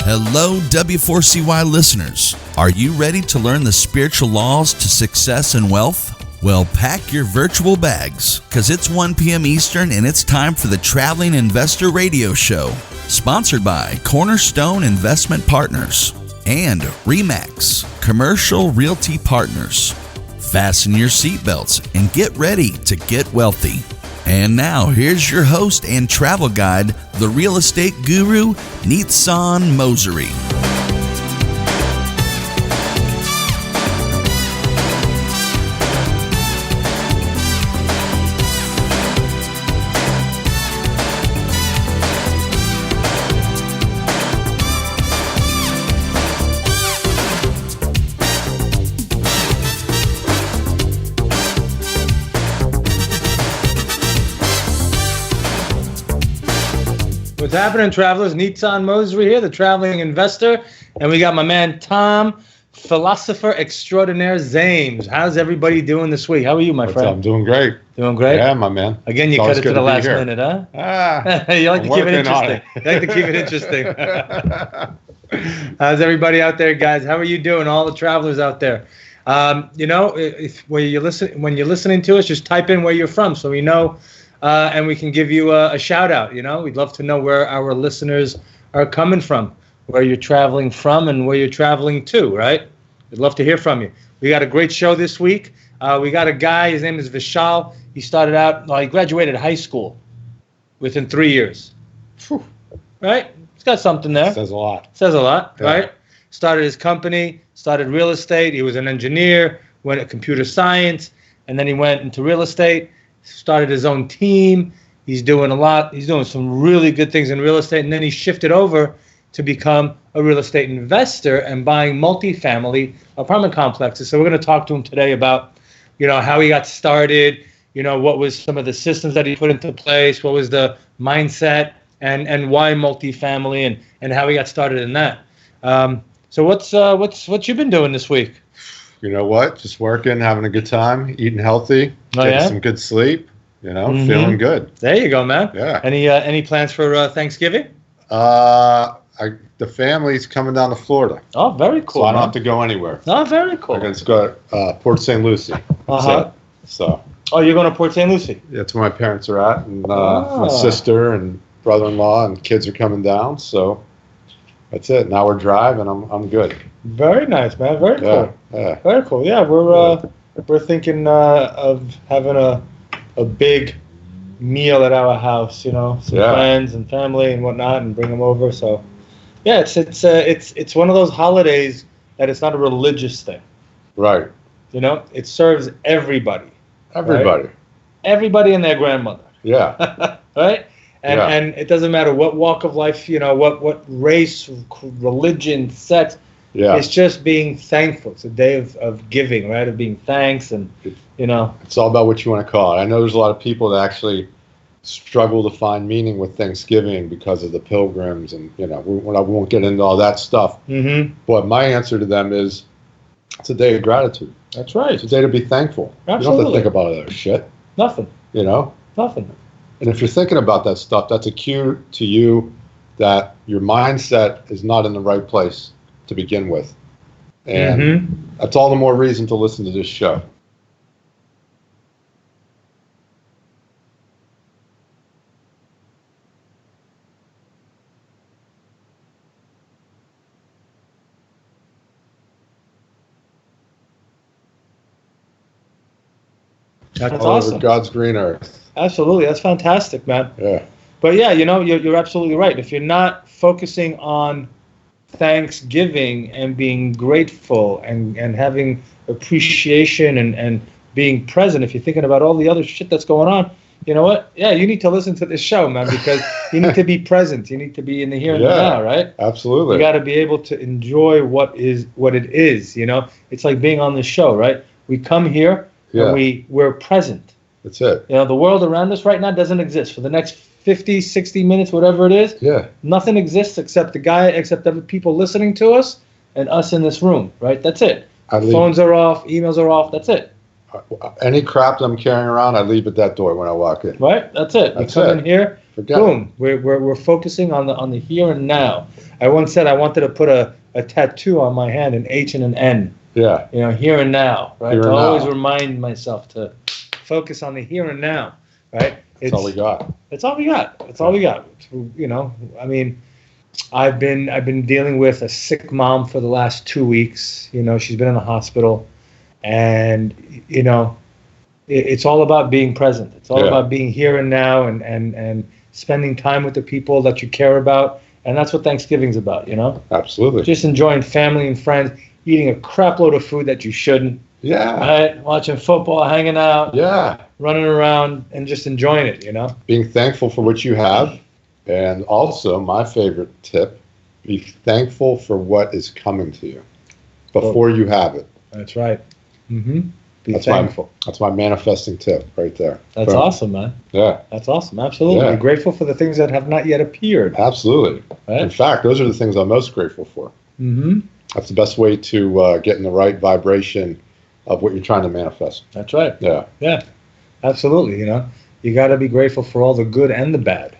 Hello, W4CY listeners. Are you ready to learn the spiritual laws to success and wealth? Well, pack your virtual bags, because it's 1 p.m. Eastern and it's time for the Traveling Investor Radio Show, sponsored by Cornerstone Investment Partners and RE/MAX Commercial Realty Partners. Fasten your seatbelts and get ready to get wealthy. And now, here's your host and travel guide, the real estate guru, Nitzan Mosery. What's happening, travelers? Nitzan Mosery here, the traveling investor, and we got my man Tom, philosopher extraordinaire Zaimes. How's everybody doing this week? How are you, my friend? I'm doing great. Doing great? Yeah, my man. Again, you cut it to the last minute, huh? You like to keep it interesting. You like to keep it interesting. How's everybody out there, guys? How are you doing? All the travelers out there. When you're listening to us, just type in where you're from, so we know. And we can give you a shout out. We'd love to know where our listeners are coming from, where you're traveling from and where you're traveling to, right? We'd love to hear from you. We got a great show this week. We got a guy, his name is Vishal. He he graduated high school within 3 years. Whew. Right? He's got something there. Says a lot. Yeah. Right? Started his company, started real estate. He was an engineer, went to computer science, and then he went into real estate. Started his own team. He's doing a lot. He's doing some really good things in real estate. And then he shifted over to become a real estate investor and buying multifamily apartment complexes. So we're going to talk to him today about, how he got started, what was some of the systems that he put into place, what was the mindset and why multifamily and how he got started in that. So what's you been doing this week? You know what? Just working, having a good time, eating healthy, getting some good sleep, feeling good. There you go, man. Yeah. Any plans for Thanksgiving? The family's coming down to Florida. Oh, very cool. So I don't have to go anywhere. Oh, very cool. I'm going to go to Port St. Lucie. So. Oh, you're going to Port St. Lucie? That's where my parents are at, and my sister and brother-in-law and kids are coming down, so that's it. Now we're driving. I'm good. Very nice, man. Very cool. Yeah. Very cool. Yeah, we're thinking of having a big meal at our house. Some friends and family and whatnot, and bring them over. So, yeah, it's one of those holidays that it's not a religious thing. Right. It serves everybody. Everybody. Right? Everybody and their grandmother. Yeah. Right. And it doesn't matter what walk of life, what race, religion, sex. Yeah. It's just being thankful. It's a day of giving, right? Of being thanks and, It's all about what you want to call it. I know there's a lot of people that actually struggle to find meaning with Thanksgiving because of the pilgrims and, we won't get into all that stuff. Mm-hmm. But my answer to them is it's a day of gratitude. That's right. It's a day to be thankful. Absolutely. You don't have to think about other shit. Nothing. Nothing. And if you're thinking about that stuff, that's a cue to you that your mindset is not in the right place to begin with. And that's all the more reason to listen to this show. That's all awesome. Over God's green earth. Absolutely. That's fantastic, man. Yeah. But yeah, you're absolutely right. If you're not focusing on Thanksgiving and being grateful and having appreciation and being present, if you're thinking about all the other shit that's going on, you know what? Yeah, you need to listen to this show, man, because you need to be present. You need to be in the here and the now, right? Absolutely. You got to be able to enjoy what it is. It's like being on the show, right? We come here and we're present. That's it. The world around us right now doesn't exist. For the next 50, 60 minutes, whatever it is, nothing exists except the people listening to us and us in this room, right? That's it. Phones are off, emails are off, that's it. Any crap that I'm carrying around, I leave at that door when I walk in. Right? That's it. That's we come it. in here, Forget boom. We're focusing on the here and now. I once said I wanted to put a tattoo on my hand, an H and an N. Yeah. You know, here and now, right? Here To and always now. remind myself to focus on the here and now, right? That's all we got. That's all we got. That's all we got. You know, I mean, I've been dealing with a sick mom for the last 2 weeks. You know, she's been in the hospital, and you know, it's all about being present. It's all about being here and now, and spending time with the people that you care about, and that's what Thanksgiving's about. You know, Absolutely. just enjoying family and friends, eating a crap load of food that you shouldn't. Yeah. Right, watching football, hanging out, Yeah. running around, and just enjoying it. You know, Being thankful for what you have. And also, my favorite tip, be thankful for what is coming to you before you have it. that's right. Mm-hmm. Be That's thankful. That's my manifesting tip right there. That's Boom. awesome, man. Yeah, That's awesome. Absolutely. Yeah. Be grateful for the things that have not yet appeared. absolutely. Right? In fact, those are the things I'm most grateful for. Mm-hmm. That's the best way to get in the right vibration of what you're trying to manifest. That's right. Yeah. Yeah. Absolutely. You know, you got to be grateful for all the good and the bad,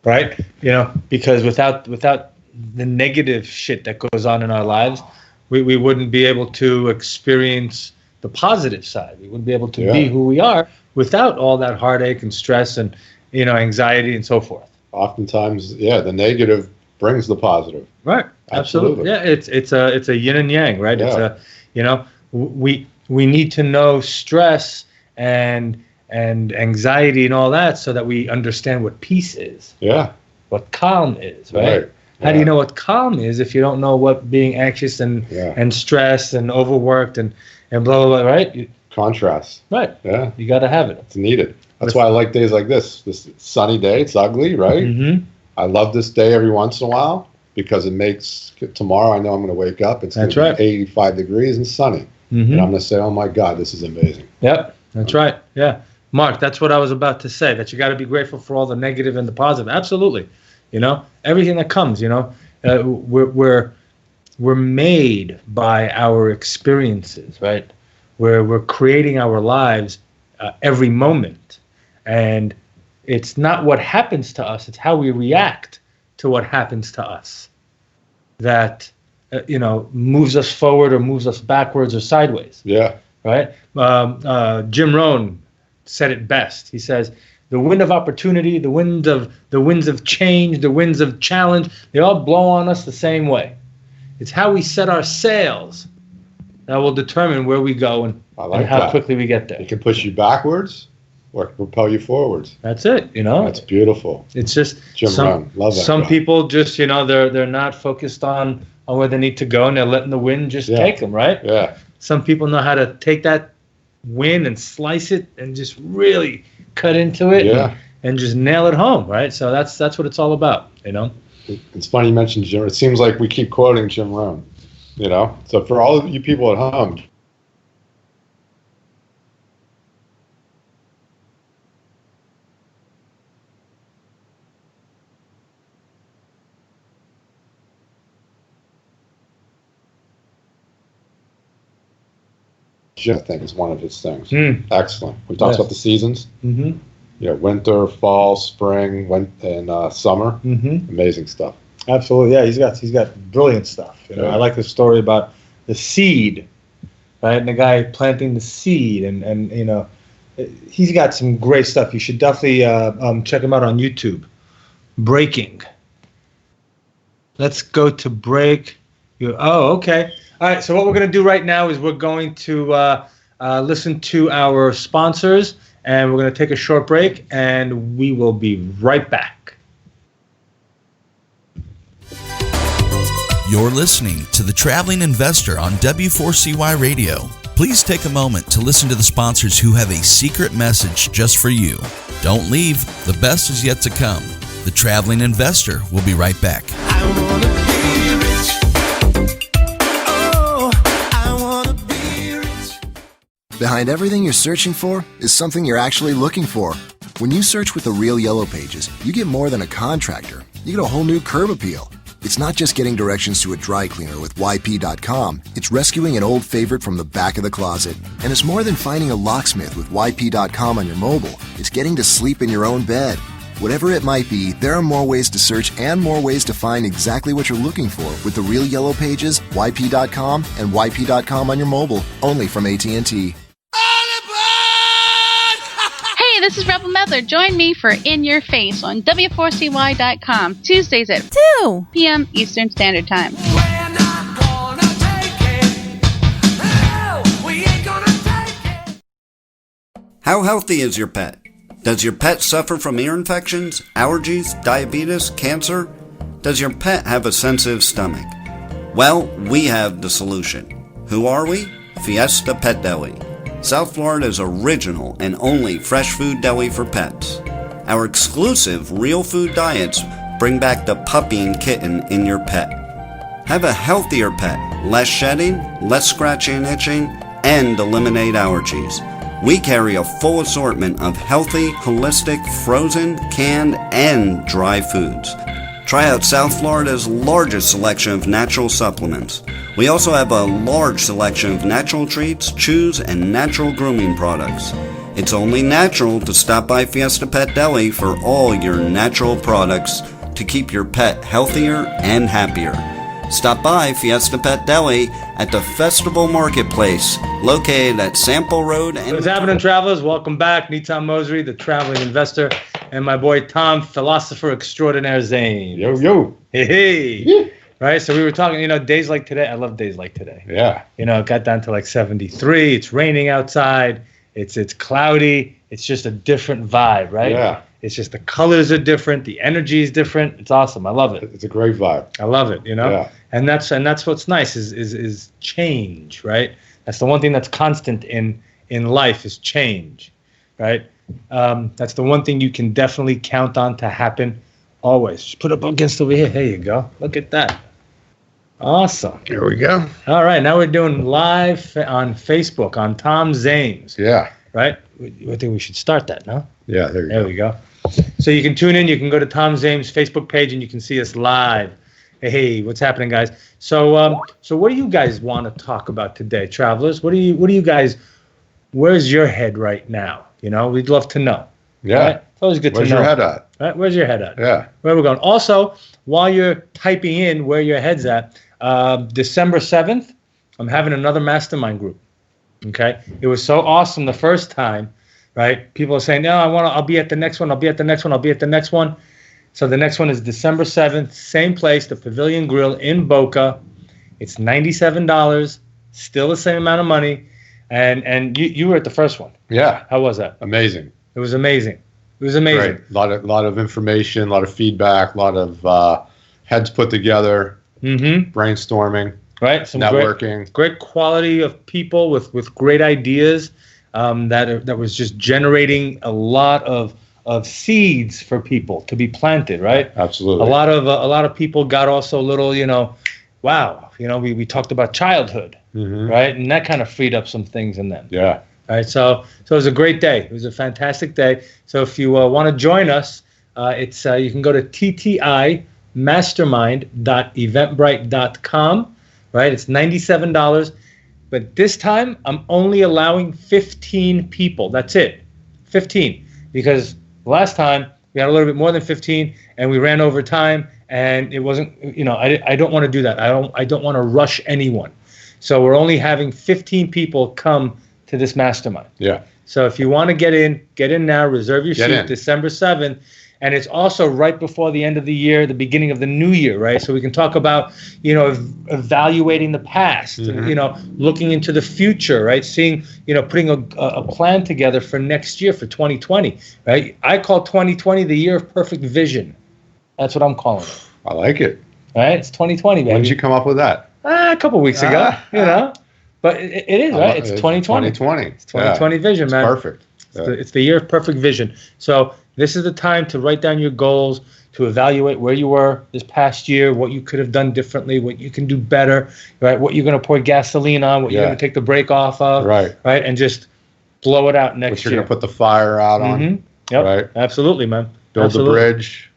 right? You know, because without the negative shit that goes on in our lives, we wouldn't be able to experience the positive side. We wouldn't be able to be who we are without all that heartache and stress and, you know, anxiety and so forth. Oftentimes, the negative brings the positive. Right. Absolutely. Yeah. It's a yin and yang, right? Yeah. It's a, you know, we need to know stress and anxiety and all that so that we understand what peace is. Yeah. What calm is, right? Right. How do you know what calm is if you don't know what being anxious and stressed and overworked and blah, blah, blah, right? Contrast. Right. Yeah. You got to have it. It's needed. That's why I like days like this. This sunny day. It's ugly, right? Mm-hmm. I love this day every once in a while because it makes tomorrow. I know I'm going to wake up. It's going to be 85 degrees and sunny, Mm-hmm. and I'm going to say, "Oh my God, this is amazing." Yep. That's right. Yeah. Mark, that's what I was about to say, that you got to be grateful for all the negative and the positive. Absolutely. You know, everything that comes, you know, we're made by our experiences, right? We're creating our lives every moment. And it's not what happens to us, it's how we react to what happens to us that, you know, moves us forward or moves us backwards or sideways. Yeah. Right? Jim Rohn said it best. He says, the wind of opportunity, the winds of change, the winds of challenge, they all blow on us the same way. It's how we set our sails that will determine where we go and how quickly we get there. It can push you backwards or propel you forwards. That's it, you know. That's beautiful. It's just Jim Rohn. Love that. Some guy. people just, you know, they're not focused on where they need to go, and they're letting the wind just take them, right? Yeah. Some people know how to take that wind and slice it and just really cut into it and just nail it home, right? So that's what it's all about, you know. It's funny you mentioned Jim. It seems like we keep quoting Jim Rohn, you know. So for all of you people at home, Jim, I think, is one of his things. Excellent. We talked about the seasons. Mm-hmm. You know, winter, fall, spring, and summer. Mm-hmm. Amazing stuff. Absolutely, yeah. He's got brilliant stuff. You know, I like the story about the seed, right? And the guy planting the seed, and you know, he's got some great stuff. You should definitely check him out on YouTube. Breaking. Let's go to break. Okay. All right. So what we're going to do right now is we're going to listen to our sponsors, and we're going to take a short break, and we will be right back. You're listening to The Traveling Investor on W4CY Radio. Please take a moment to listen to the sponsors who have a secret message just for you. Don't leave. The best is yet to come. The Traveling Investor will be right back. I wanna be rich. Oh, I wanna be rich. Behind everything you're searching for is something you're actually looking for. When you search with the Real Yellow Pages, you get more than a contractor. You get a whole new curb appeal. It's not just getting directions to a dry cleaner with YP.com. It's rescuing an old favorite from the back of the closet. And it's more than finding a locksmith with YP.com on your mobile. It's getting to sleep in your own bed. Whatever it might be, there are more ways to search and more ways to find exactly what you're looking for with the real yellow pages, YP.com, and YP.com on your mobile, only from AT&T. Hey, this is Rebel Medler. Join me for In Your Face on W4CY.com, Tuesdays at 2 p.m. Eastern Standard Time. How healthy is your pet? Does your pet suffer from ear infections, allergies, diabetes, cancer? Does your pet have a sensitive stomach? Well, we have the solution. Who are we? Fiesta Pet Deli. South Florida's original and only fresh food deli for pets. Our exclusive real food diets bring back the puppy and kitten in your pet. Have a healthier pet, less shedding, less scratching and itching, and eliminate allergies. We carry a full assortment of healthy, holistic, frozen, canned, and dry foods. Try out South Florida's largest selection of natural supplements. We also have a large selection of natural treats, chews, and natural grooming products. It's only natural to stop by Fiesta Pet Deli for all your natural products to keep your pet healthier and happier. Stop by Fiesta Pet Deli at the Festival Marketplace, located at Sample Road. And What's happening, travelers? Welcome back. Nitzan Mosery, the traveling investor, and my boy Tom, philosopher extraordinaire Zaimes. Yo, yo. Hey. Yeah. Right, so we were talking, days like today. I love days like today. Yeah. It got down to like 73. It's raining outside. It's cloudy. It's just a different vibe, right? Yeah. It's just the colors are different. The energy is different. It's awesome. I love it. It's a great vibe. I love it. Yeah. And that's what's nice is change, right? That's the one thing that's constant in life is change, right? That's the one thing you can definitely count on to happen always. Just put up against over here. There you go. Look at that. Awesome. Here we go. All right, now we're doing live on Facebook on Tom Zaimes. Yeah. Right? I think we should start that, no? Yeah, there you There go. we go. So you can tune in. You can go to Tom Zaimes' Facebook page and you can see us live. Hey, what's happening, guys? So what do you guys want to talk about today, travelers? What do you guys? Where's your head right now? We'd love to know. Yeah. Right? It's always good Where's to know. your head at? Right? Where's your head at? Yeah. Where we're going. Also, while you're typing in where your head's at, December 7th, I'm having another mastermind group. Okay. It was so awesome the first time, right? People are saying, no, I'll be at the next one. I'll be at the next one. I'll be at the next one. So the next one is December 7th, same place, the Pavilion Grill in Boca. It's $97, still the same amount of money. And you were at the first one. Yeah. How was that? Amazing. It was amazing. It was amazing. Great. Lot of information, a lot of feedback, a lot of heads put together, brainstorming, Right? Some networking. Great quality of people with great ideas that was just generating a lot of seeds for people to be planted, right? Absolutely. A lot of people got also a little, wow, we talked about childhood, right? And that kind of freed up some things in them. Yeah. All right, so it was a great day. It was a fantastic day. So if you want to join us, it's you can go to ttimastermind.eventbrite.com, right? It's $97, but this time I'm only allowing 15 people. That's it, 15, because last time we had a little bit more than 15, and we ran over time, and it wasn't. I don't want to do that. I don't want to rush anyone. So we're only having 15 people come to this mastermind. Yeah. So if you want to get in now, reserve your Get seat in. December 7th. And it's also right before the end of the year, the beginning of the new year, right? So we can talk about, evaluating the past, looking into the future, right? Seeing, putting a plan together for next year, for 2020, right? I call 2020 the year of perfect vision. That's what I'm calling it. I like it. Right? It's 2020, baby. When did you come up with that? A couple weeks ago, But it is, right? It's 2020. 2020. It's 2020 vision, man. Perfect. It's the year of perfect vision. So this is the time to write down your goals, to evaluate where you were this past year, what you could have done differently, what you can do better, right? What you're going to pour gasoline on, what you're going to take the brake off of, right? And just blow it out next year. What you're going to put the fire out on, Yep. right? Absolutely, man. Build the bridge.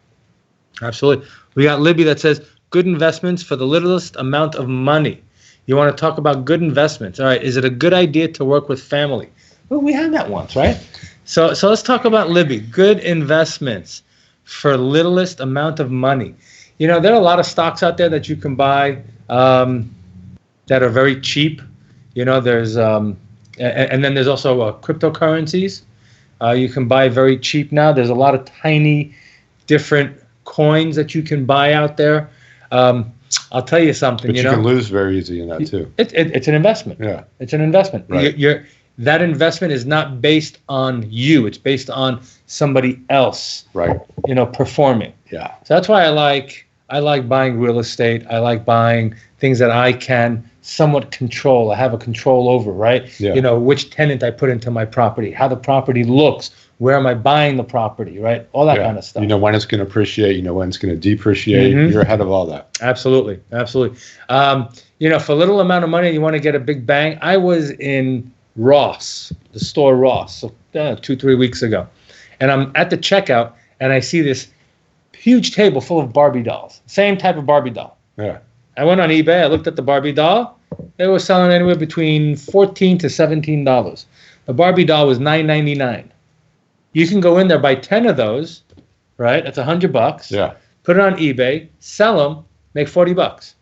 Absolutely. We got Libby that says, good investments for the littlest amount of money. You want to talk about good investments. All right, is it a good idea to work with family? Well, we had that once, right? So let's talk about Libby. Good investments for littlest amount of money. You know, there are a lot of stocks out there that you can buy that are very cheap. You know, there's and then there's also cryptocurrencies. You can buy very cheap now. There's a lot of tiny, different coins that you can buy out there. I'll tell you something. But you can lose very easy in that too. It's an investment. Yeah, it's an investment. Right. That investment is not based on you. It's based on somebody else. Right. You know, performing. Yeah. So that's why I like buying real estate. I like buying things that I can somewhat control. I have a control over, right? Yeah. You know, which tenant I put into my property, how the property looks, where am I buying the property, right? All that kind of stuff. You know when it's going to appreciate, you know when it's going to depreciate. Mm-hmm. You're ahead of all that. Absolutely. Absolutely. You know, for a little amount of money, you want to get a big bang. I was in Ross, the store Ross, 2-3 weeks ago. And I'm at the checkout and I see this huge table full of Barbie dolls. Same type of Barbie doll. Yeah. I went on eBay. I looked at the Barbie doll. They were selling anywhere between $14 to $17. The Barbie doll was $9.99. You can go in there, buy 10 of those, right? That's $100. Yeah. Put it on eBay, sell them, make $40.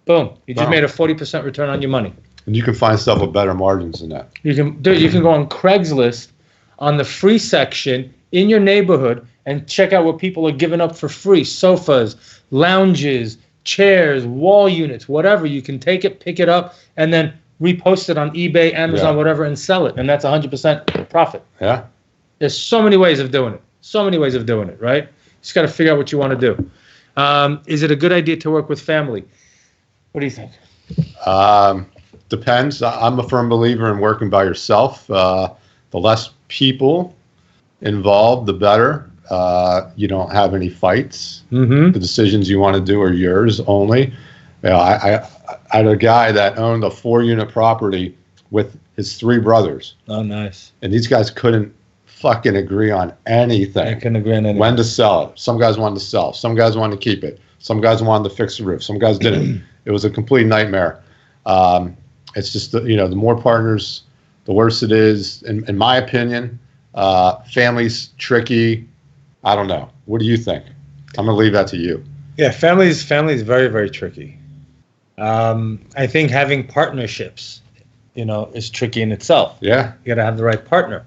Boom. You just Wow. made a 40% return on your money. And you can find stuff with better margins than that. You can go on Craigslist on the free section in your neighborhood and check out what people are giving up for free. Sofas, lounges, chairs, wall units, whatever. You can take it, pick it up, and then repost it on eBay, Amazon, whatever, and sell it. And that's 100% profit. Yeah. There's so many ways of doing it. So many ways of doing it, right? Just got to figure out what you want to do. Is it a good idea to work with family? What do you think? Depends. I'm a firm believer in working by yourself. The less people involved, the better. You don't have any fights. Mm-hmm. The decisions you want to do are yours only. You know, I had a guy that owned a 4-unit property with his 3 brothers. Oh, nice. And these guys couldn't fucking agree on anything. I couldn't agree on anything. When to sell it. Some guys wanted to sell. Some guys wanted to keep it. Some guys wanted to fix the roof. Some guys didn't. It was a complete nightmare. It's just, the more partners, the worse it is. In my opinion, family's tricky. I don't know. What do you think? I'm going to leave that to you. Yeah, family is very, very tricky. I think having partnerships, is tricky in itself. Yeah. You got to have the right partner.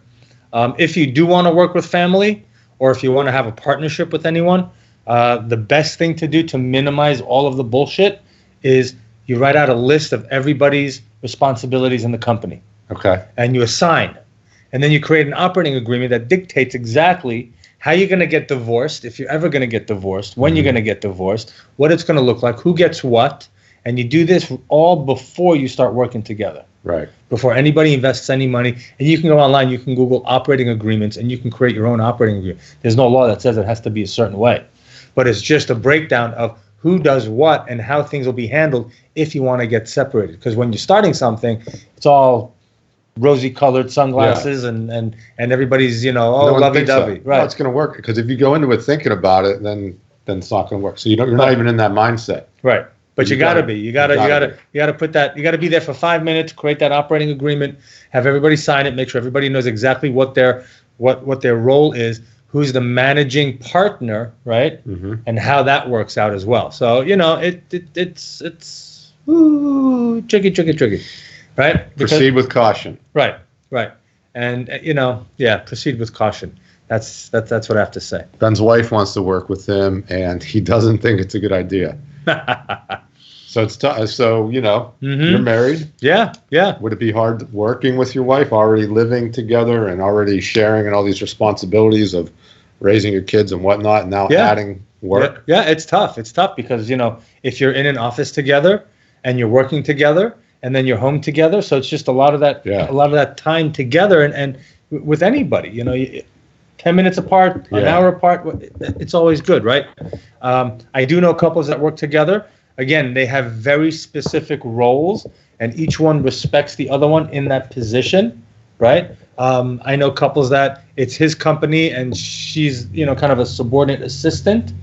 If you do want to work with family, or if you want to have a partnership with anyone, the best thing to do to minimize all of the bullshit is you write out a list of everybody's responsibilities in the company. Okay. And you assign. And then you create an operating agreement that dictates exactly how you're going to get divorced, if you're ever going to get divorced, when you're going to get divorced, what it's going to look like, who gets what. And you do this all before you start working together. Right. Before anybody invests any money. And you can go online, you can Google operating agreements, and you can create your own operating agreement. There's no law that says it has to be a certain way. But it's just a breakdown of who does what and how things will be handled if you want to get separated. Because when you're starting something, it's all rosy-colored sunglasses and everybody's, lovey-dovey. So. Right. No, it's going to work. Because if you go into it thinking about it, then it's not going to work. So you're not even in that mindset. Right. But you gotta be. You gotta put that. You gotta be there for 5 minutes. Create that operating agreement. Have everybody sign it. Make sure everybody knows exactly what their role is. Who's the managing partner, right? Mm-hmm. And how that works out as well. So it's tricky, right? Proceed with caution. Right. And proceed with caution. That's what I have to say. Ben's wife wants to work with him, and he doesn't think it's a good idea. So it's tough. So you're married. Yeah. Would it be hard working with your wife, already living together and already sharing and all these responsibilities of raising your kids and whatnot, and now adding work? Yeah, it's tough. It's tough because if you're in an office together and you're working together and then you're home together, so it's just a lot of that time together and with anybody. 10 minutes apart, an hour apart, it's always good, right? I do know couples that work together. Again, they have very specific roles, and each one respects the other one in that position, right? I know couples that it's his company and she's, kind of a subordinate assistant,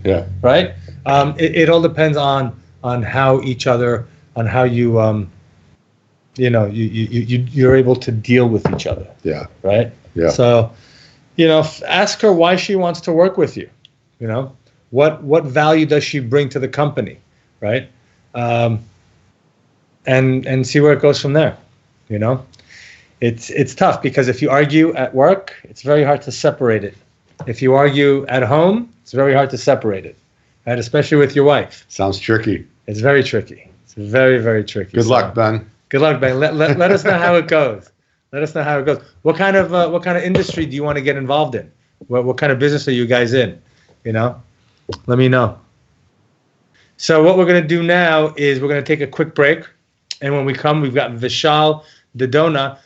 right? It all depends on how each other, on how you you're able to deal with each other. Yeah. Right. Yeah. So, ask her why she wants to work with you. What value does she bring to the company, right? And see where it goes from there. It's tough because if you argue at work, it's very hard to separate it. If you argue at home, it's very hard to separate it, right? Especially with your wife. Sounds tricky. It's very tricky. It's very, very tricky. Good luck, Ben. Good luck, Ben. Let us know how it goes. Let us know how it goes. What kind of industry do you want to get involved in? What kind of business are you guys in? Let me know. So what we're going to do now is we're going to take a quick break. And when we come, we've got Vishal Doddanna.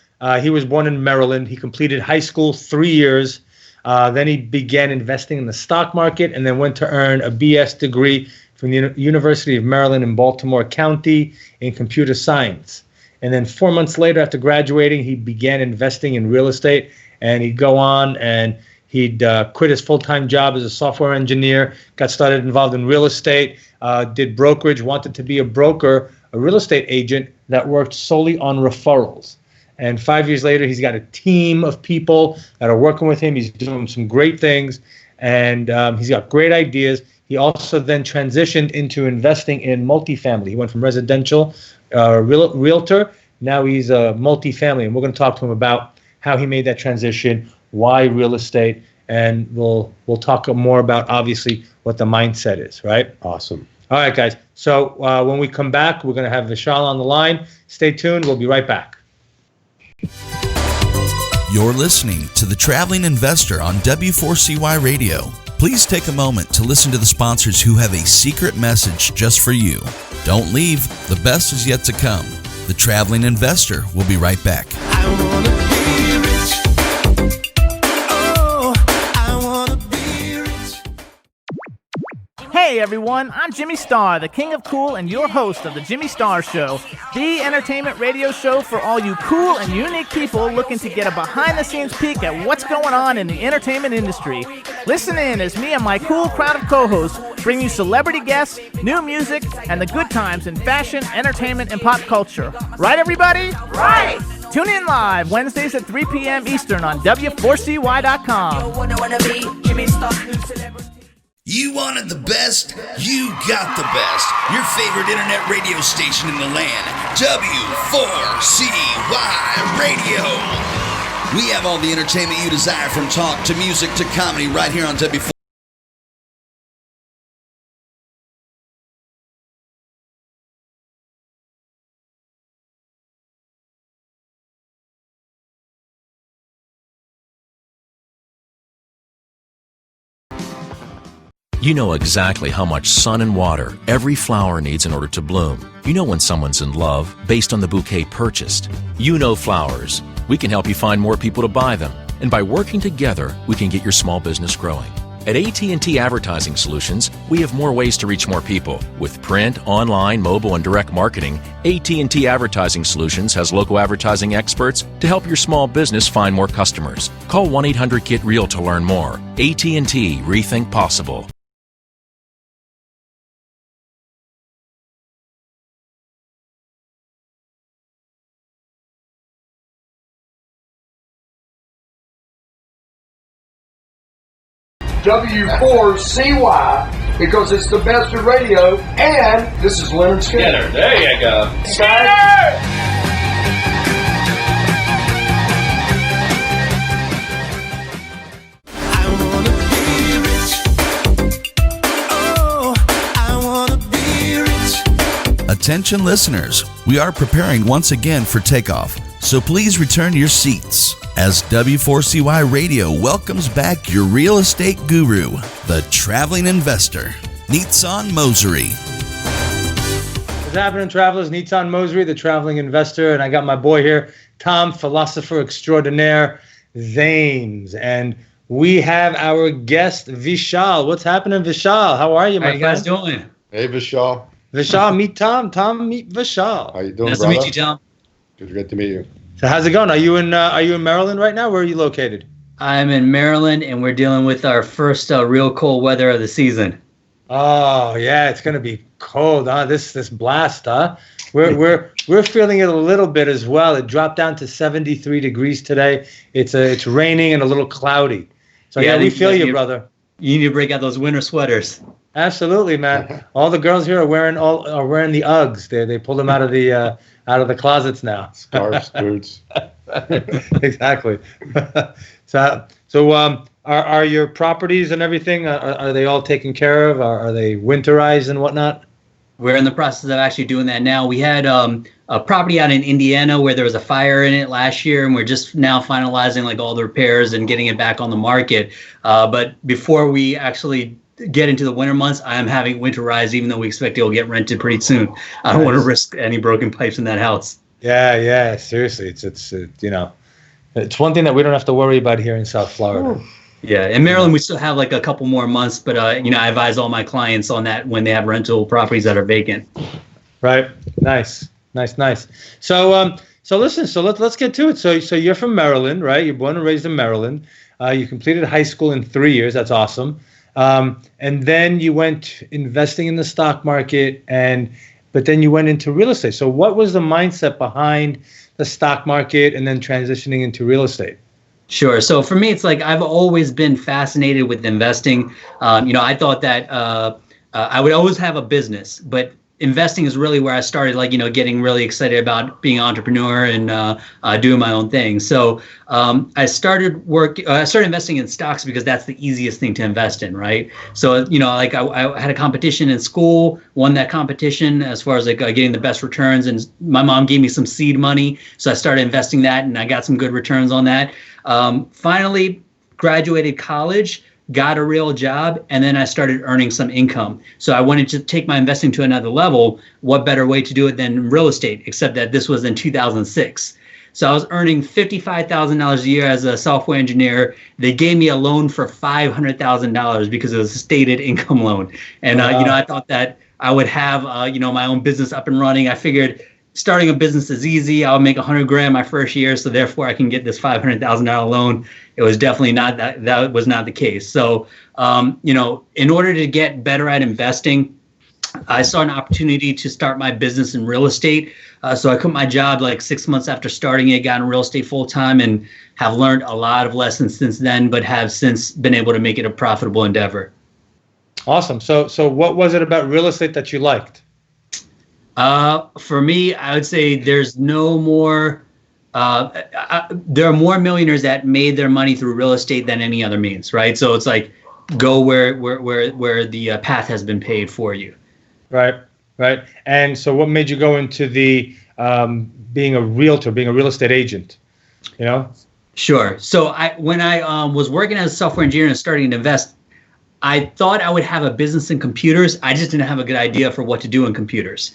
He was born in Maryland. He completed high school 3 years. Then he began investing in the stock market and then went to earn a BS degree from the University of Maryland in Baltimore County in computer science. And then 4 months later, after graduating, he began investing in real estate. And he'd go on and he'd quit his full-time job as a software engineer, got started involved in real estate, did brokerage, wanted to be a broker, a real estate agent that worked solely on referrals. And 5 years later, he's got a team of people that are working with him. He's doing some great things, and he's got great ideas. He also then transitioned into investing in multifamily. He went from residential, realtor. Now he's a multifamily, and we're going to talk to him about how he made that transition, why real estate, and we'll talk more about, obviously, what the mindset is, right? Awesome. All right, guys. So when we come back, we're going to have Vishal on the line. Stay tuned. We'll be right back. You're listening to The Traveling Investor on W4CY Radio. Please take a moment to listen to the sponsors who have a secret message just for you. Don't leave. The best is yet to come. The Traveling Investor will be right back. I wanna be rich. Oh, I wanna be rich. Hey everyone, I'm Jimmy Starr, the king of cool and your host of The Jimmy Starr Show, the entertainment radio show for all you cool and unique people looking to get a behind-the-scenes peek at what's going on in the entertainment industry. Listen in as me and my cool crowd of co-hosts bring you celebrity guests, new music, and the good times in fashion, entertainment, and pop culture. Right, everybody? Right! Tune in live Wednesdays at 3 p.m. Eastern on W4CY.com. You wanted the best? You got the best. Your favorite internet radio station in the land, W4CY Radio. We have all the entertainment you desire, from talk to music to comedy, right here on W4. You know exactly how much sun and water every flower needs in order to bloom. You know when someone's in love based on the bouquet purchased. You know flowers. We can help you find more people to buy them. And by working together, we can get your small business growing. At AT&T Advertising Solutions, we have more ways to reach more people. With print, online, mobile, and direct marketing, AT&T Advertising Solutions has local advertising experts to help your small business find more customers. Call 1-800-GET-REAL to learn more. AT&T, rethink possible. W4CY, because it's the best of radio, and this is Leonard Skinner. There you go. Skinner! I wanna be rich. Oh, I wanna be rich. Attention listeners, we are preparing once again for takeoff, so please return your seats as W4CY Radio welcomes back your real estate guru, the traveling investor, Nitzan Mosery. What's happening, travelers? Nitzan Mosery, the traveling investor, and I got my boy here, Tom, philosopher extraordinaire, Zaimes, and we have our guest, Vishal. What's happening, Vishal? How are you, my friend? How you guys doing? Hey, Vishal. Vishal, meet Tom. Tom, meet Vishal. How you doing, Nice brother? to meet you, Tom. Good to meet you. So how's it going? Are you in Maryland right now? Where are you located? I'm in Maryland, and we're dealing with our first real cold weather of the season. Oh yeah, it's gonna be cold, huh? This blast, huh? We're feeling it a little bit as well. It dropped down to 73 degrees today. It's raining and a little cloudy. So yeah, we feel you, brother. You need to break out those winter sweaters. Absolutely, man. All the girls here are wearing the Uggs. They pulled them out of the closets now. Scarves, boots. Exactly. So are your properties and everything? Are they all taken care of? Are they winterized and whatnot? We're in the process of actually doing that now. We had a property out in Indiana where there was a fire in it last year, and we're just now finalizing like all the repairs and getting it back on the market. But before we actually get into the winter months, I am having winterized, even though we expect it will get rented pretty soon. I don't want to risk any broken pipes in that house. Yeah. Seriously, it's you know, it's one thing that we don't have to worry about here in South Florida. Yeah, in Maryland, we still have like a couple more months, but I advise all my clients on that when they have rental properties that are vacant. Right. Nice. So listen. So let's get to it. So you're from Maryland, right? You're born and raised in Maryland. You completed high school in 3 years. That's awesome. And then you went investing in the stock market, but then you went into real estate. So what was the mindset behind the stock market and then transitioning into real estate? Sure. So for me, it's like I've always been fascinated with investing. I thought that I would always have a business, but investing is really where I started, getting really excited about being an entrepreneur and doing my own thing. So I started investing in stocks because that's the easiest thing to invest in, right? So, I had a competition in school, won that competition as far as getting the best returns. And my mom gave me some seed money. So I started investing that and I got some good returns on that. Finally graduated college, got a real job, and then I started earning some income. So I wanted to take my investing to another level. What better way to do it than real estate, except that this was in 2006. So I was earning $55,000 a year as a software engineer. They gave me a loan for $500,000 because it was a stated income loan. And, I thought that I would have, my own business up and running. I figured starting a business is easy. I'll make $100,000 my first year, so therefore I can get this $500,000 loan. It was definitely not that. That was not the case. So, in order to get better at investing, I saw an opportunity to start my business in real estate. So I quit my job like 6 months after starting it, got in real estate full time, and have learned a lot of lessons since then, but have since been able to make it a profitable endeavor. Awesome. So what was it about real estate that you liked? For me, I would say there's no more. There are more millionaires that made their money through real estate than any other means, right? So it's like go where the path has been paved for you. Right. And so, what made you go into the being a realtor, being a real estate agent? Sure. So when I was working as a software engineer and starting to invest, I thought I would have a business in computers. I just didn't have a good idea for what to do in computers.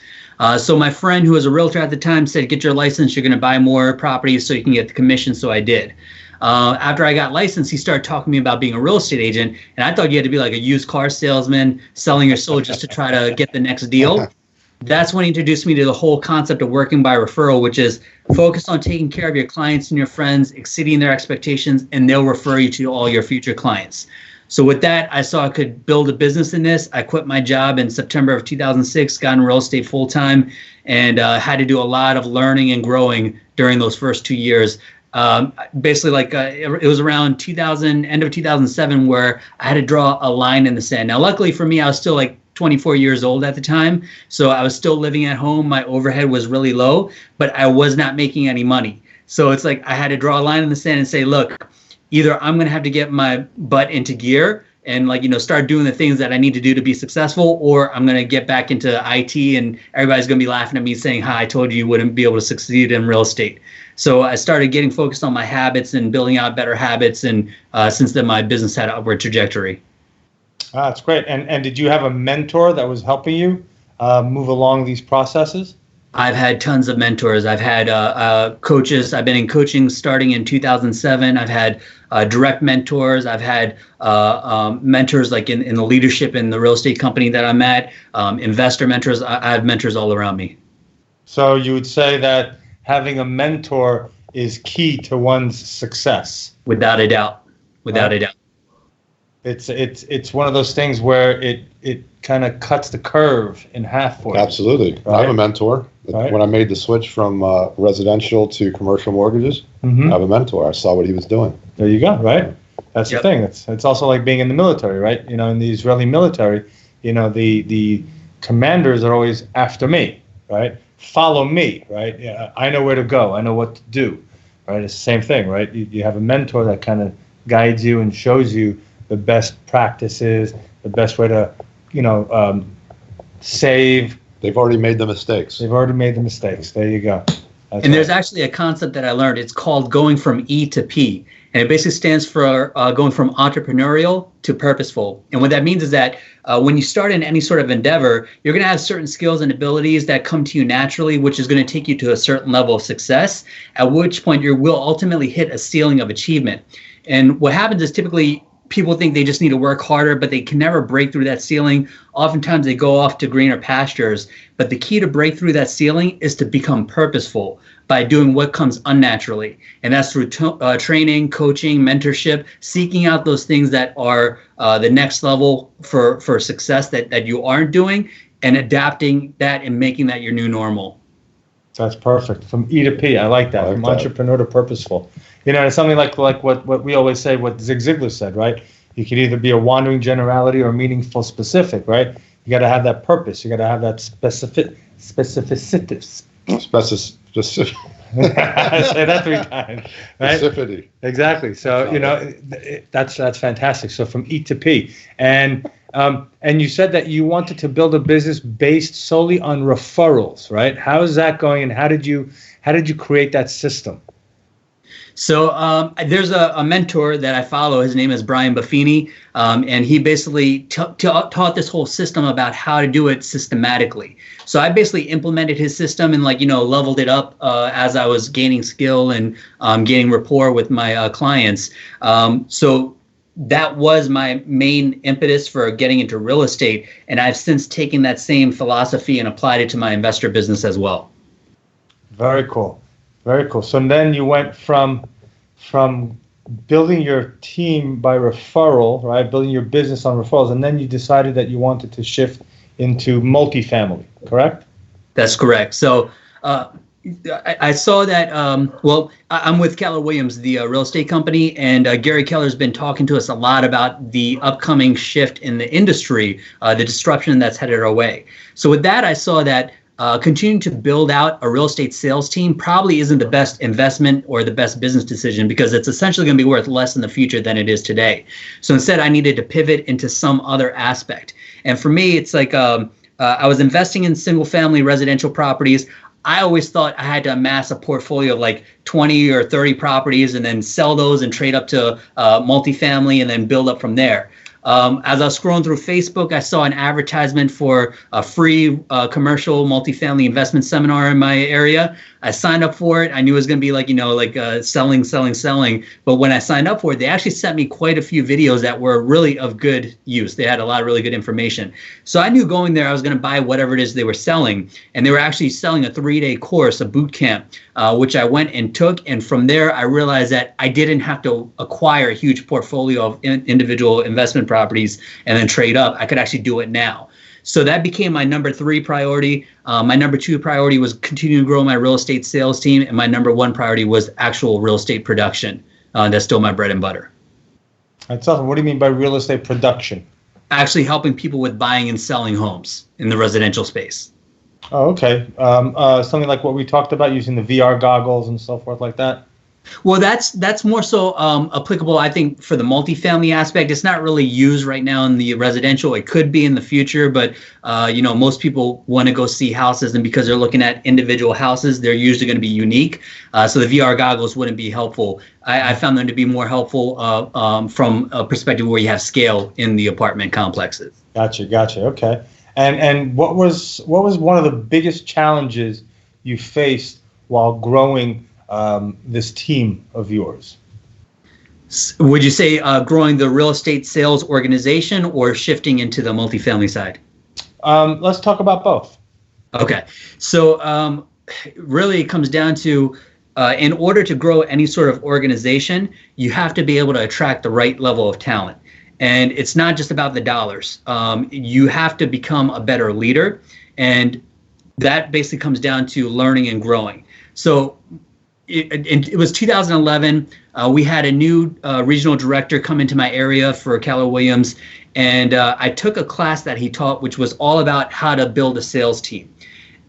So my friend who was a realtor at the time said, get your license. You're going to buy more properties so you can get the commission. So I did. After I got licensed, he started talking to me about being a real estate agent. And I thought you had to be like a used car salesman selling your soul just to try to get the next deal. That's when he introduced me to the whole concept of working by referral, which is focus on taking care of your clients and your friends, exceeding their expectations, and they'll refer you to all your future clients. So with that, I saw I could build a business in this. I quit my job in September of 2006, got in real estate full time, and had to do a lot of learning and growing during those first 2 years. It was around end of 2007 where I had to draw a line in the sand. Now, luckily for me, I was still like 24 years old at the time. So I was still living at home. My overhead was really low, but I was not making any money. So it's like I had to draw a line in the sand and say, look, either I'm going to have to get my butt into gear and start doing the things that I need to do to be successful, or I'm going to get back into IT and everybody's going to be laughing at me saying, hi, I told you wouldn't be able to succeed in real estate. So I started getting focused on my habits and building out better habits. And since then, my business had an upward trajectory. That's great. And did you have a mentor that was helping you move along these processes? I've had tons of mentors. I've had coaches. I've been in coaching starting in 2007. I've had direct mentors. I've had mentors like in the leadership in the real estate company that I'm at, investor mentors. I have mentors all around me. So you would say that having a mentor is key to one's success? Without a doubt. Without a doubt. It's one of those things where it kind of cuts the curve in half for you. Absolutely. Right. I have a mentor. Right. When I made the switch from residential to commercial mortgages, I have a mentor. I saw what he was doing. There you go, right? That's the thing. It's also like being in the military, right? You know, in the Israeli military, you know, the commanders are always after me, right? Follow me, right? Yeah, I know where to go. I know what to do, right? It's the same thing, right? You have a mentor that kind of guides you and shows you the best practices, the best way to, you know, save. They've already made the mistakes. They've already made the mistakes. There you go. That's and there's actually a concept that I learned. It's called going from E to P. And it basically stands for going from entrepreneurial to purposeful. And what that means is that when you start in any sort of endeavor, you're going to have certain skills and abilities that come to you naturally, which is going to take you to a certain level of success, at which point you will ultimately hit a ceiling of achievement. And what happens is typically people think they just need to work harder, but they can never break through that ceiling. Oftentimes they go off to greener pastures. But the key to break through that ceiling is to become purposeful by doing what comes unnaturally. And that's through training, coaching, mentorship, seeking out those things that are the next level for success that you aren't doing, and adapting that and making that your new normal. That's perfect. From E to P. I like that. From entrepreneur to purposeful. You know, it's something like what we always say, what Zig Ziglar said, right? You could either be a wandering generality or meaningful specific, right? You got to have that purpose. You got to have that specificity. Specific. Say that 3 times, right? Specificity. Exactly. So, you know, that's fantastic. So from E to P. And you said that you wanted to build a business based solely on referrals, right? How is that going, and how did you create that system? So there's a mentor that I follow. His name is Brian Buffini, and he basically taught this whole system about how to do it systematically. So I basically implemented his system and leveled it up as I was gaining skill and gaining rapport with my clients. So that was my main impetus for getting into real estate, and I've since taken that same philosophy and applied it to my investor business as well. Very cool. Very cool. So then you went from building your team by referral, right? Building your business on referrals, and then you decided that you wanted to shift into multifamily, correct? That's correct. So I saw that, I'm with Keller Williams, the real estate company, and Gary Keller's been talking to us a lot about the upcoming shift in the industry, the disruption that's headed our way. So with that, I saw that continuing to build out a real estate sales team probably isn't the best investment or the best business decision, because it's essentially going to be worth less in the future than it is today. So instead, I needed to pivot into some other aspect. And for me, it's like I was investing in single family residential properties. I always thought I had to amass a portfolio of like 20 or 30 properties and then sell those and trade up to multifamily and then build up from there. As I was scrolling through Facebook, I saw an advertisement for a free commercial multifamily investment seminar in my area. I signed up for it. I knew it was going to be selling. But when I signed up for it, they actually sent me quite a few videos that were really of good use. They had a lot of really good information. So I knew going there, I was going to buy whatever it is they were selling. And they were actually selling a 3-day course, a boot camp, which I went and took. And from there, I realized that I didn't have to acquire a huge portfolio of individual investment properties and then trade up. I could actually do it now. So that became my number 3 priority. My number 2 priority was continuing to grow my real estate sales team. And my number 1 priority was actual real estate production. That's still my bread and butter. That's awesome. What do you mean by real estate production? Actually helping people with buying and selling homes in the residential space. Oh, okay. Something like what we talked about, using the VR goggles and so forth like that? Well, that's more so applicable, I think, for the multifamily aspect. It's not really used right now in the residential. It could be in the future, but most people want to go see houses, and because they're looking at individual houses, they're usually going to be unique. So the VR goggles wouldn't be helpful. I found them to be more helpful from a perspective where you have scale in the apartment complexes. Gotcha. Okay. And what was one of the biggest challenges you faced while growing this team of yours? Would you say growing the real estate sales organization or shifting into the multifamily side? Let's talk about both. Okay. So really it comes down to in order to grow any sort of organization, you have to be able to attract the right level of talent. And it's not just about the dollars. You have to become a better leader. And that basically comes down to learning and growing. So it was 2011. We had a new regional director come into my area for Keller Williams. And I took a class that he taught, which was all about how to build a sales team.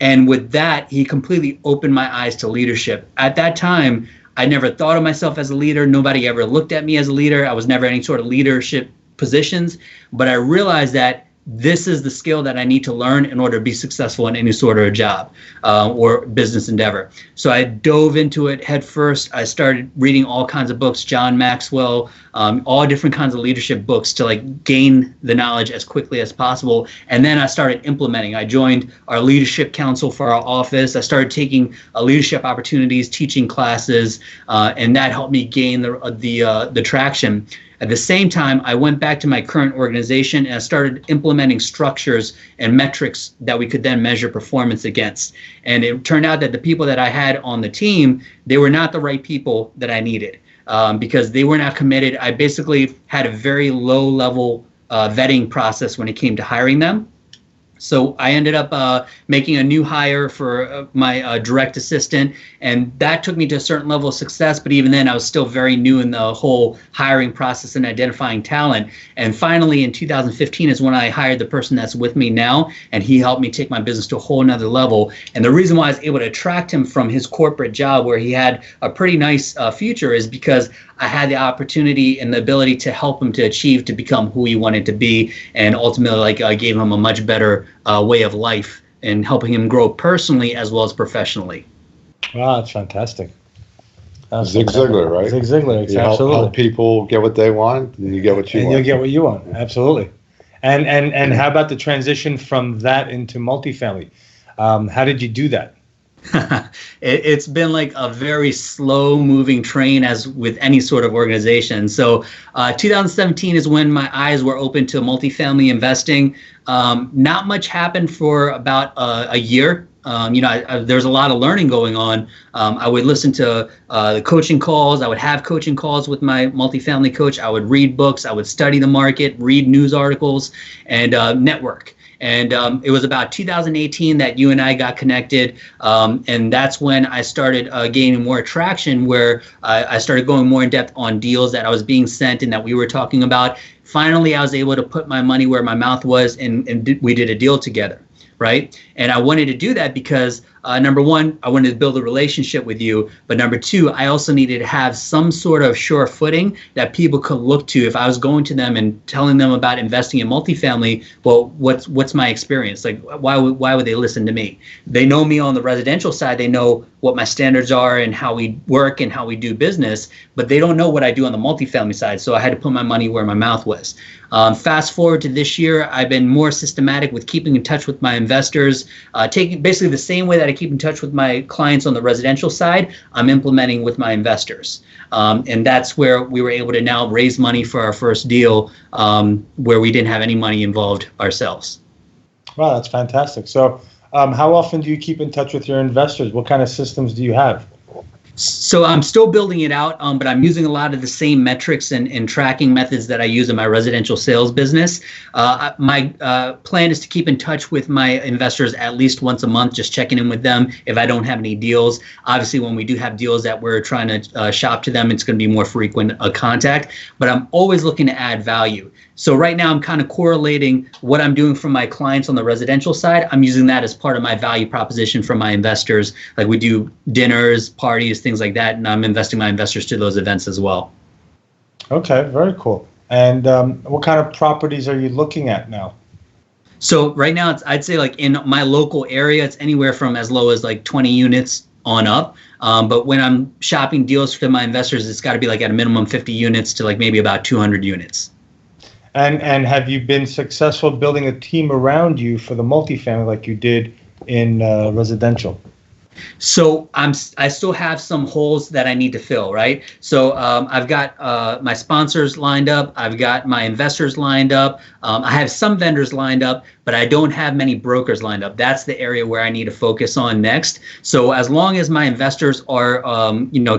And with that, he completely opened my eyes to leadership. At that time, I never thought of myself as a leader. Nobody ever looked at me as a leader. I was never in any sort of leadership positions. But I realized that this is the skill that I need to learn in order to be successful in any sort of a job or business endeavor. So I dove into it head first. I started reading all kinds of books, John Maxwell, all different kinds of leadership books to like gain the knowledge as quickly as possible. And then I started implementing. I joined our leadership council for our office. I started taking leadership opportunities, teaching classes, and that helped me gain the traction. At the same time, I went back to my current organization and I started implementing structures and metrics that we could then measure performance against. And it turned out that the people that I had on the team, they were not the right people that I needed because they were not committed. I basically had a very low level vetting process when it came to hiring them. So I ended up making a new hire for my direct assistant, and that took me to a certain level of success. But even then, I was still very new in the whole hiring process and identifying talent. And finally, in 2015 is when I hired the person that's with me now, and he helped me take my business to a whole nother level. And the reason why I was able to attract him from his corporate job where he had a pretty nice future is because I had the opportunity and the ability to help him to become who he wanted to be, and ultimately, I gave him a much better way of life and helping him grow personally as well as professionally. Wow, that's fantastic. Zig Ziglar, right? Zig Ziglar, you absolutely. Help people get what they want, and you get what you want. You'll get what you want, absolutely. And how about the transition from that into multifamily? How did you do that? It's been like a very slow moving train, as with any sort of organization. So 2017 is when my eyes were open to multifamily investing. Not much happened for about a year. There's a lot of learning going on. I would listen to the coaching calls. I would have coaching calls with my multifamily coach. I would read books. I would study the market, read news articles, and network. And it was about 2018 that you and I got connected. And that's when I started gaining more traction, where I started going more in depth on deals that I was being sent and that we were talking about. Finally, I was able to put my money where my mouth was, and we did a deal together. Right. And I wanted to do that because number one, I wanted to build a relationship with you. But number two, I also needed to have some sort of sure footing that people could look to. If I was going to them and telling them about investing in multifamily, well, what's my experience? Like, why would they listen to me? They know me on the residential side. They know what my standards are and how we work and how we do business, but they don't know what I do on the multifamily side. So I had to put my money where my mouth was. Fast forward to this year, I've been more systematic with keeping in touch with my investors, taking basically the same way that I keep in touch with my clients on the residential side, I'm implementing with my investors. And that's where we were able to now raise money for our first deal, where we didn't have any money involved ourselves. Wow, that's fantastic. So how often do you keep in touch with your investors? What kind of systems do you have? So I'm still building it out, but I'm using a lot of the same metrics and tracking methods that I use in my residential sales business. My plan is to keep in touch with my investors at least once a month, just checking in with them if I don't have any deals. Obviously, when we do have deals that we're trying to shop to them, it's going to be more frequent contact, but I'm always looking to add value. So right now I'm kind of correlating what I'm doing for my clients on the residential side. I'm using that as part of my value proposition for my investors. Like we do dinners, parties, things like that, and I'm investing my investors to those events as well. Okay, very cool. And what kind of properties are you looking at now? So right now, I'd say like in my local area, it's anywhere from as low as like 20 units on up. But when I'm shopping deals for my investors, it's got to be like at a minimum 50 units to like maybe about 200 units. And have you been successful building a team around you for the multifamily like you did in residential? So I still have some holes that I need to fill, right? So I've got my sponsors lined up. I've got my investors lined up. I have some vendors lined up, but I don't have many brokers lined up. That's the area where I need to focus on next. So as long as my investors are,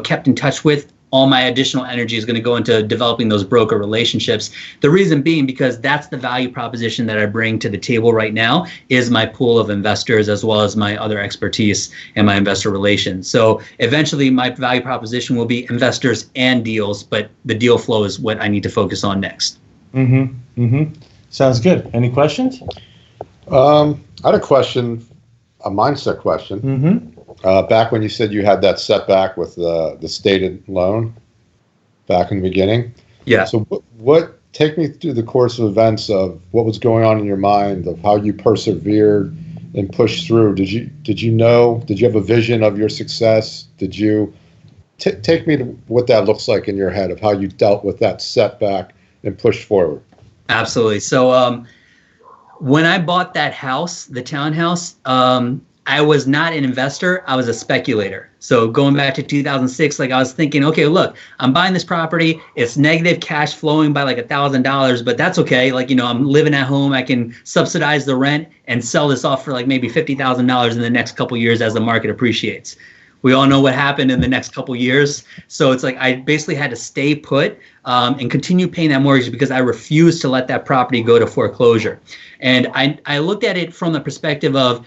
kept in touch with all my additional energy is going to go into developing those broker relationships. The reason being because that's the value proposition that I bring to the table right now is my pool of investors as well as my other expertise and my investor relations. So eventually my value proposition will be investors and deals, but the deal flow is what I need to focus on next. Sounds good. Any questions? I had a question, a mindset question. Back when you said you had that setback with the stated loan back in the beginning. Yeah. So what take me through the course of events of what was going on in your mind, of how you persevered and pushed through. Did you have a vision of your success? Did you take me to what that looks like in your head of how you dealt with that setback and pushed forward? Absolutely. So when I bought that house, the townhouse, I was not an investor. I was a speculator. So going back to 2006, like I was thinking, okay, look, I'm buying this property. It's negative cash flowing by like $1,000, but that's okay. Like, I'm living at home. I can subsidize the rent and sell this off for like maybe $50,000 in the next couple of years as the market appreciates. We all know what happened in the next couple of years. So it's like I basically had to stay put and continue paying that mortgage because I refused to let that property go to foreclosure. And I looked at it from the perspective of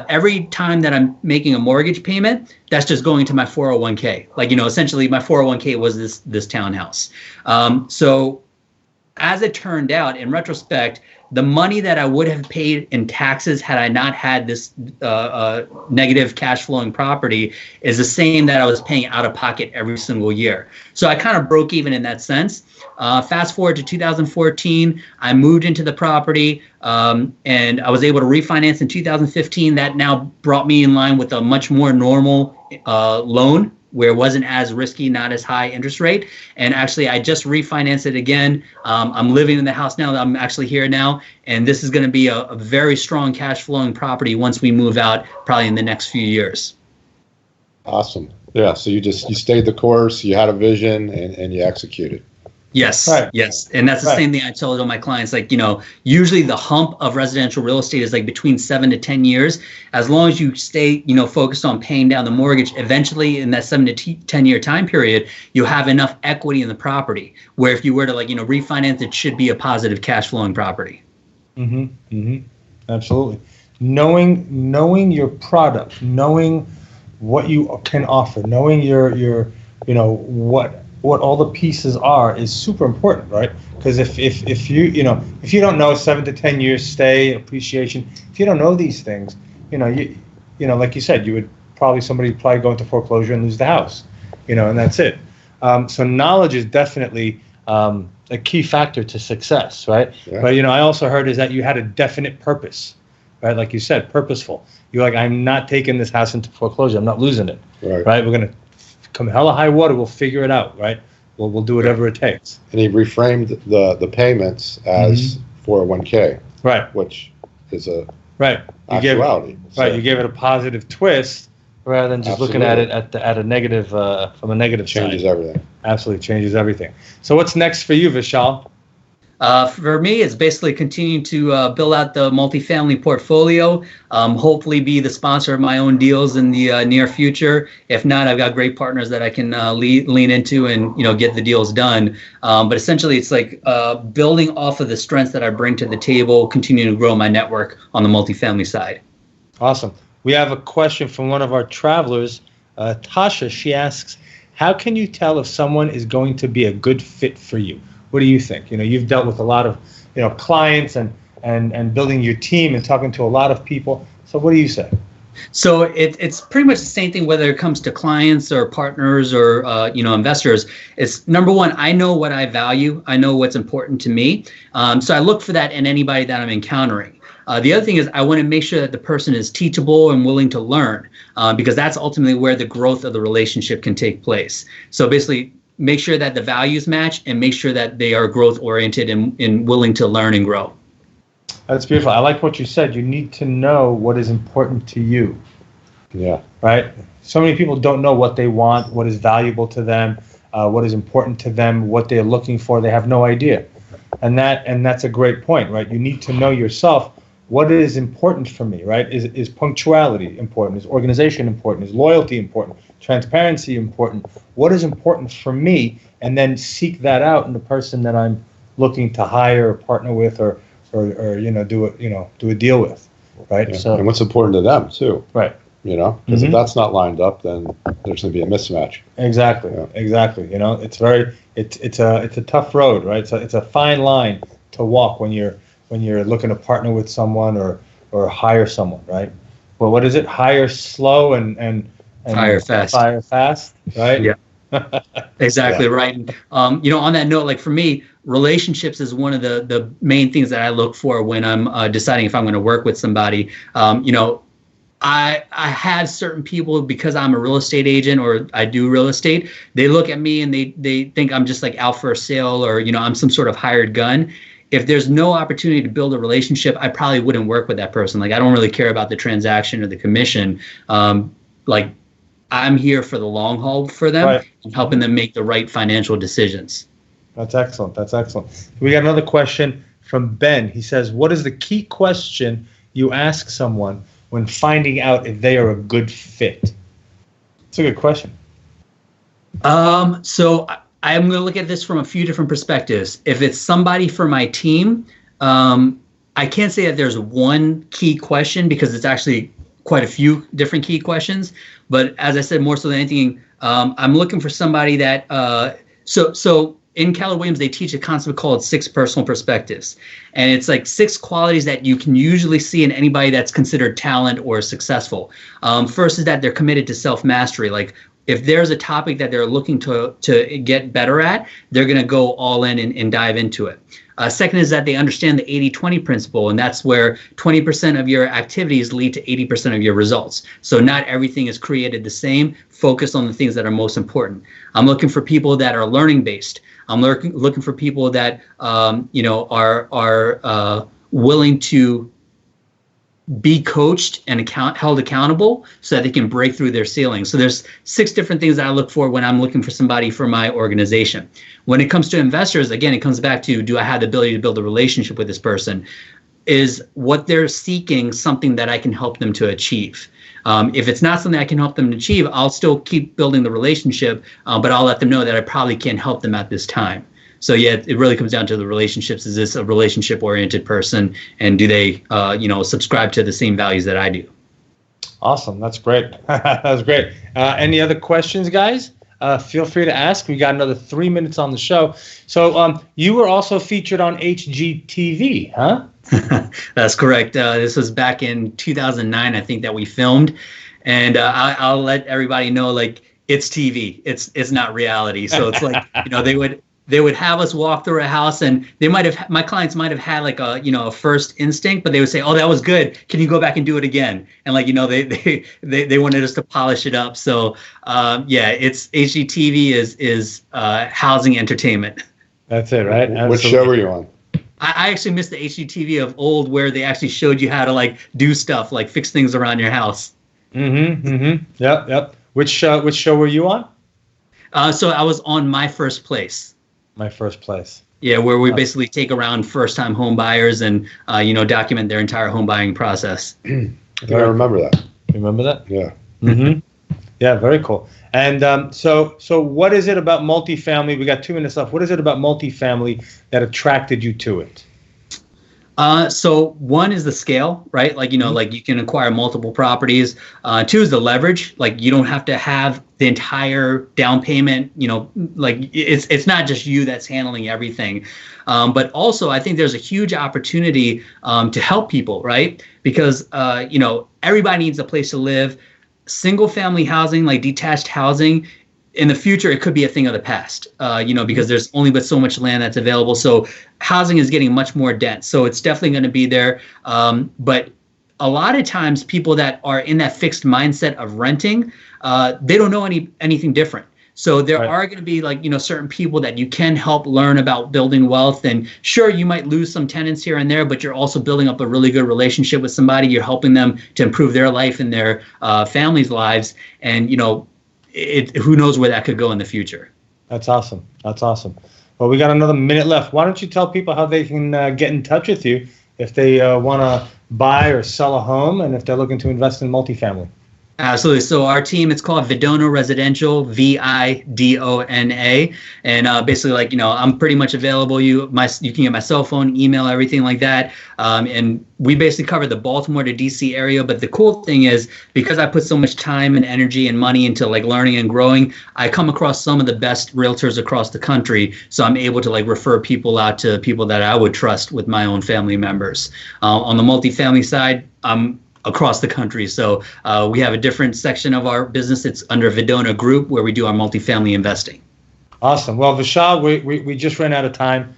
every time that I'm making a mortgage payment, that's just going to my 401k. Like, essentially my 401k was this townhouse. So as it turned out, in retrospect, the money that I would have paid in taxes had I not had this negative cash flowing property is the same that I was paying out of pocket every single year. So I kind of broke even in that sense. Fast forward to 2014, I moved into the property and I was able to refinance in 2015. That now brought me in line with a much more normal loan, where it wasn't as risky, not as high interest rate. And actually, I just refinanced it again. I'm living in the house now. I'm actually here now. And this is going to be a very strong cash flowing property once we move out, probably in the next few years. Awesome. Yeah. So you stayed the course, you had a vision, and you executed. Yes. Right. Yes. And that's the same thing I told all my clients. Like, usually the hump of residential real estate is like between 7 to 10 years. As long as you stay, focused on paying down the mortgage, eventually in that 7 to 10 year time period, you have enough equity in the property where if you were to refinance, it should be a positive cash flowing property. Absolutely. Knowing your product, knowing what you can offer, knowing your what all the pieces are is super important, right? Because if you don't know 7 to 10 years stay, appreciation, if you don't know these things, like you said, somebody would probably go into foreclosure and lose the house, and that's it. So knowledge is definitely a key factor to success, right? Yeah. But I also heard is that you had a definite purpose, right? Like you said, purposeful. You're like, I'm not taking this house into foreclosure. I'm not losing it, right? We're gonna come hella high water, we'll figure it out, right? We'll do whatever it takes. And he reframed the payments as 401k, right? Which is a actuality. You gave it a positive twist rather than just looking at it at a negative from a negative side. Changes everything. Absolutely changes everything. So what's next for you, Vishal? For me, it's basically continuing to build out the multifamily portfolio, hopefully be the sponsor of my own deals in the near future. If not, I've got great partners that I can lean into and get the deals done. But essentially, it's like building off of the strengths that I bring to the table, continuing to grow my network on the multifamily side. Awesome. We have a question from one of our travelers, Tasha. She asks, how can you tell if someone is going to be a good fit for you? What do you think? You've dealt with a lot of, clients and building your team and talking to a lot of people. So what do you say? So it's pretty much the same thing, whether it comes to clients or partners or, investors. It's number one, I know what I value. I know what's important to me. So I look for that in anybody that I'm encountering. The other thing is I want to make sure that the person is teachable and willing to learn because that's ultimately where the growth of the relationship can take place. So basically, make sure that the values match and make sure that they are growth oriented and willing to learn and grow. That's beautiful. I like what you said. You need to know what is important to you. Yeah. Right? So many people don't know what they want, what is valuable to them, what is important to them, what they're looking for. They have no idea. And that's a great point, right? You need to know yourself. What is important for me, right? Is punctuality important? Is organization important? Is loyalty important? transparency important? What is important for me? And then seek that out in the person that I'm looking to hire or partner with or do a deal with, right? Yeah. So, and what's important to them too. right. Because if that's not lined up, then there's going to be a mismatch. Exactly. Yeah. Exactly. It's a tough road, right? So it's a fine line to walk when you're looking to partner with someone or hire someone, right? Well, what is it? Hire slow and Fire fast. Fire fast, right? Yeah. Exactly right. And, on that note, like for me, relationships is one of the main things that I look for when I'm deciding if I'm going to work with somebody. I have certain people, because I'm a real estate agent or I do real estate, they look at me and they think I'm just like out for a sale or, I'm some sort of hired gun. If there's no opportunity to build a relationship, I probably wouldn't work with that person. Like, I don't really care about the transaction or the commission. Like, I'm here for the long haul for them, right, and helping them make the right financial decisions. That's excellent. We got another question from Ben. He says, what is the key question you ask someone when finding out if they are a good fit? It's a good question. So I'm going to look at this from a few different perspectives. If it's somebody for my team, I can't say that there's one key question, because it's actually quite a few different key questions. But as I said, more so than anything, I'm looking for somebody that, so in Keller Williams, they teach a concept called 6 personal perspectives. And it's like 6 qualities that you can usually see in anybody that's considered talent or successful. First is that they're committed to self-mastery. Like, if there's a topic that they're looking to get better at, they're going to go all in and dive into it. Second is that they understand the 80-20 principle, and that's where 20% of your activities lead to 80% of your results. So not everything is created the same. Focus on the things that are most important. I'm looking for people that are learning based. I'm looking for people that are willing to be coached and held accountable so that they can break through their ceilings. So there's 6 different things that I look for when I'm looking for somebody for my organization. When it comes to investors, again, it comes back to, do I have the ability to build a relationship with this person? Is what they're seeking something that I can help them to achieve? If it's not something I can help them to achieve, I'll still keep building the relationship, but I'll let them know that I probably can't help them at this time. So yeah, it really comes down to the relationships. Is this a relationship-oriented person, and do they, subscribe to the same values that I do? Awesome, that's great. That was great. Any other questions, guys? Feel free to ask. We got another 3 minutes on the show. So you were also featured on HGTV, huh? That's correct. This was back in 2009, I think, that we filmed, and I'll let everybody know, like, it's TV. It's not reality. So it's like, they would have us walk through a house, and my clients might have had like a first instinct, but they would say, "Oh, that was good. Can you go back and do it again?" And they wanted us to polish it up. So it's HGTV is housing entertainment. That's it, right? Absolutely. What show were you on? I actually missed the HGTV of old, where they actually showed you how to like do stuff, like fix things around your house. Yep. Which show were you on? So I was on My First Place. My First Place. Yeah, where we basically take around first-time home buyers and document their entire home buying process. I think I remember that. You remember that? Yeah. Yeah, very cool. And so what is it about multifamily? We got 2 minutes left. What is it about multifamily that attracted you to it? So one is the scale, right? Like, like you can acquire multiple properties. 2 is the leverage. Like, you don't have to have the entire down payment, like it's not just you that's handling everything. But also I think there's a huge opportunity to help people, right? Because, everybody needs a place to live. Single family housing, like detached housing, in the future, it could be a thing of the past, because there's only but so much land that's available. So housing is getting much more dense. So it's definitely going to be there. But a lot of times people that are in that fixed mindset of renting, they don't know anything different. So there are going to be certain people that you can help learn about building wealth. And sure, you might lose some tenants here and there, but you're also building up a really good relationship with somebody. You're helping them to improve their life and their family's lives. And, who knows where that could go in the future. That's awesome. Well, we got another minute left. Why don't you tell people how they can get in touch with you if they want to buy or sell a home, and if they're looking to invest in multifamily? Absolutely. So our team, it's called Vidona Residential, Vidona, and basically, like, I'm pretty much available. You can get my cell phone, email, everything like that. And we basically cover the Baltimore to DC area. But the cool thing is, because I put so much time and energy and money into like learning and growing, I come across some of the best realtors across the country. So I'm able to like refer people out to people that I would trust with my own family members. On the multifamily side, I'm across the country. So we have a different section of our business. It's under Vidona Group, where we do our multifamily investing. Awesome. Well, Vishal, we just ran out of time.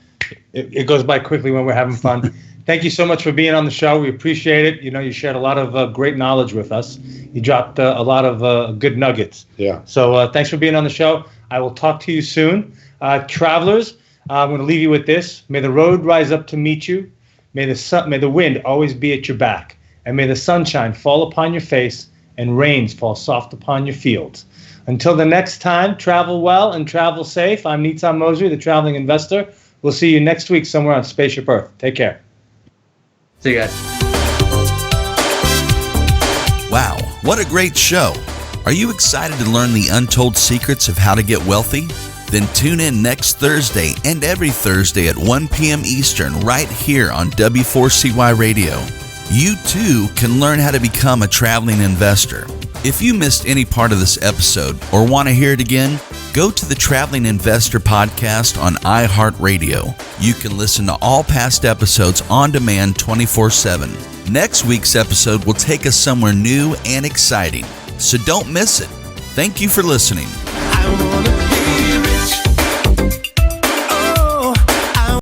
It goes by quickly when we're having fun. Thank you so much for being on the show. We appreciate it. You shared a lot of great knowledge with us. You dropped a lot of good nuggets. Yeah. So thanks for being on the show. I will talk to you soon. Travelers, I'm going to leave you with this. May the road rise up to meet you. May the wind always be at your back. And may the sunshine fall upon your face and rains fall soft upon your fields. Until the next time, travel well and travel safe. I'm Nitzan Mosley, the traveling investor. We'll see you next week somewhere on Spaceship Earth. Take care. See you guys. Wow, what a great show. Are you excited to learn the untold secrets of how to get wealthy? Then tune in next Thursday and every Thursday at 1 p.m. Eastern right here on W4CY Radio. You too can learn how to become a traveling investor. If you missed any part of this episode or want to hear it again, go to the Traveling Investor Podcast on iHeartRadio. You can listen to all past episodes on demand 24/7. Next week's episode will take us somewhere new and exciting, so don't miss it. Thank you for listening. I wanna